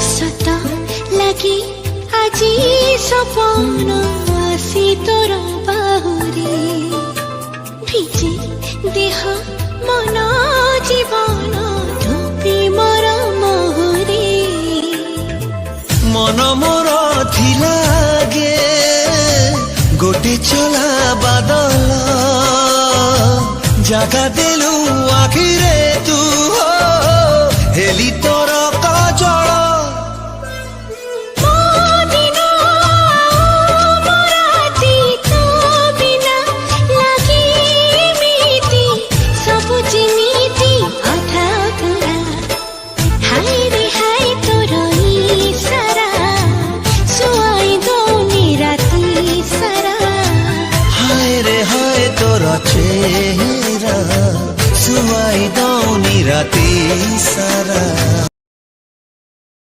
सत लगी আজি सपन आसी तोर बाहुरे ভিজে देह मन जीवन धोपी मोर मोहरे मन मोर थिलागे गोटे चला बादल জাগা দেলু আখিরে তু হেলি তোর কাজল